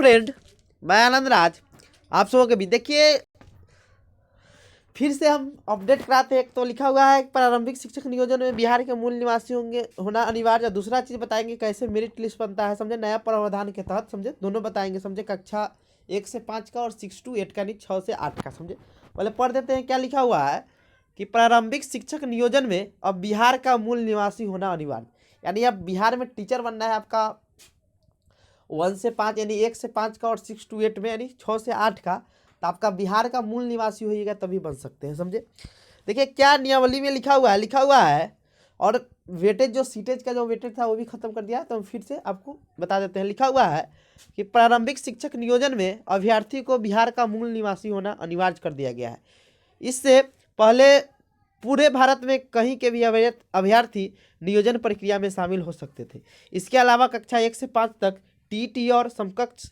Friend, मैं आनंद राज आप सबों के भी देखिए फिर से हम अपडेट कराते हैं। एक तो लिखा हुआ है प्रारंभिक शिक्षक नियोजन में बिहार के मूल निवासी होंगे होना अनिवार्य। दूसरा चीज़ बताएंगे कैसे मेरिट लिस्ट बनता है, समझे, नया प्रावधान के तहत, समझे, दोनों बताएंगे, समझे, कक्षा 1 से 5 का और 6 to 8 का, नहीं 6 से 8 का, समझे। पहले पढ़ देते हैं क्या लिखा हुआ है कि प्रारंभिक शिक्षक नियोजन में अब बिहार का मूल निवासी होना अनिवार्य, यानी अब बिहार में टीचर बनना है आपका 1 से 5 यानी 1 से 5 का और 6 to 8 में यानी 6 से 8 का, तो आपका बिहार का मूल निवासी होइएगा तभी बन सकते हैं, समझे। देखिए क्या नियमावली में लिखा हुआ है और वेटेज जो सीटेज का जो वेटेज था वो भी खत्म कर दिया है, तो हम फिर से आपको बता देते हैं। लिखा हुआ है कि प्रारंभिक शिक्षक नियोजन में अभ्यर्थी को बिहार का मूल निवासी होना अनिवार्य कर दिया गया है। इससे पहले पूरे भारत में कहीं के भी अभ्यर्थी नियोजन प्रक्रिया में शामिल हो सकते थे। इसके अलावा कक्षा 1 से 5 तक टीटी और समकक्ष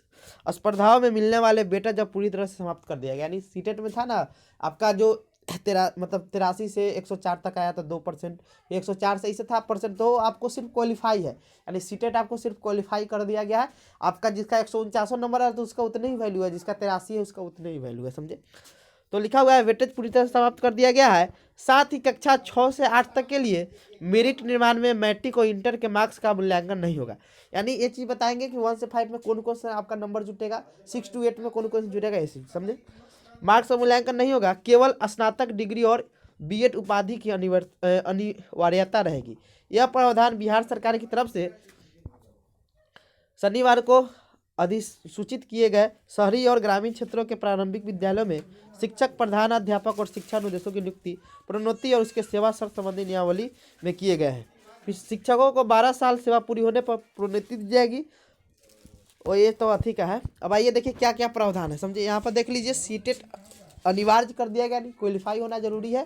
स्पर्धाओं में मिलने वाले बेटा जब पूरी तरह से समाप्त कर दिया गया, यानी सीटेट में था ना आपका जो 83 से 104 तक आया था 2%, 104 से इसे था परसेंट, तो आपको सिर्फ क्वालिफाई है, यानी सीटेट आपको सिर्फ क्वालिफाई कर दिया गया है। आपका जिसका 149 नंबर है तो उसका उतना ही वैल्यू है, जिसका 83 है उसका उतना ही वैल्यू है, समझे। तो लिखा हुआ है वेटेज पूरी तरह से समाप्त कर दिया गया है। साथ ही कक्षा 6 से 8 तक के लिए मेरिट निर्माण में मैट्रिक और इंटर के मार्क्स का मूल्यांकन नहीं होगा, यानी ये चीज़ बताएंगे कि 1 से 5 में कौन कौन सा आपका नंबर जुटेगा, 6 to 8 में कौन कौन सा जुटेगा, ऐसे समझे। मार्क्स का मूल्यांकन नहीं होगा, केवल स्नातक डिग्री और बीएड उपाधि की अनिवार्यता रहेगी। यह प्रावधान बिहार सरकार की तरफ से शनिवार को अधिसूचित किए गए शहरी और ग्रामीण क्षेत्रों के प्रारंभिक विद्यालयों में शिक्षक, प्रधान अध्यापक और शिक्षा अनुदेशों की नियुक्ति, प्रोन्नति और उसके सेवा शर्त संबंधी नियमावली में किए गए हैं। फिर शिक्षकों को 12 साल सेवा पूरी होने पर प्रोन्नति दी जाएगी, और ये तो अथी का है। अब आइए देखिए क्या क्या प्रावधान है, समझे। यहाँ पर देख लीजिए सीटेट अनिवार्य कर दिया गया, नहीं क्वालिफाई होना जरूरी है,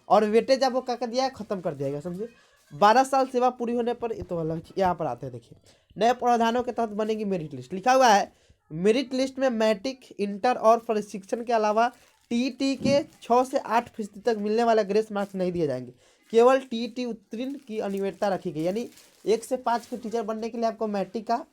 और वेटेज आपको क्या कर दिया है, खत्म कर दिया गया, समझे। 12 साल सेवा पूरी होने पर, ये तो अलग यहाँ पर आते हैं। देखिए नए प्रावधानों के तहत बनेगी मेरिट लिस्ट। लिखा हुआ है मेरिट लिस्ट में मैट्रिक, इंटर और प्रशिक्षण के अलावा टीटी के 6 से 8% तक मिलने वाला ग्रेस मार्क्स नहीं दिए जाएंगे, केवल टीटी उत्तीर्ण की अनिवार्यता रखी गई, यानी 1 से 5 के टीचर बनने के लिए आपको मैट्रिक का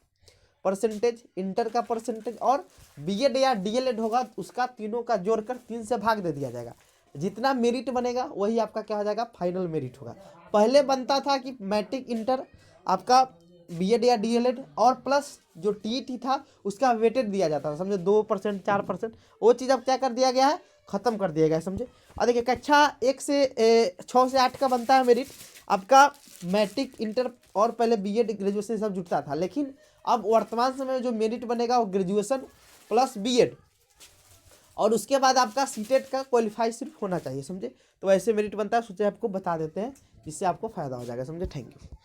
परसेंटेज, इंटर का परसेंटेज और बीएड या डीएलएड होगा उसका तीनों का जोड़कर 3 से भाग दे दिया जाएगा। जितना मेरिट बनेगा वही आपका क्या हो जाएगा, फाइनल मेरिट होगा। पहले बनता था कि मैट्रिक, इंटर, आपका बीएड या डीएलएड और प्लस जो टीटी था उसका वेटेड दिया जाता था, समझे, 2%, 4%। वो चीज़ अब क्या कर दिया गया है, खत्म कर दिया गया है, समझे। और देखिए कक्षा 1 से 6 से 8 का बनता है मेरिट, आपका मैट्रिक, इंटर और पहले बीएड, ग्रेजुएशन सब जुटता था, लेकिन अब वर्तमान समय में जो मेरिट बनेगा वो ग्रेजुएशन प्लस बीएड और उसके बाद आपका सीटेट का क्वालिफाई सिर्फ होना चाहिए, समझे। तो ऐसे मेरिट बनता है, सोचे आपको बता देते हैं जिससे आपको फायदा हो जाएगा, समझे। Thank you.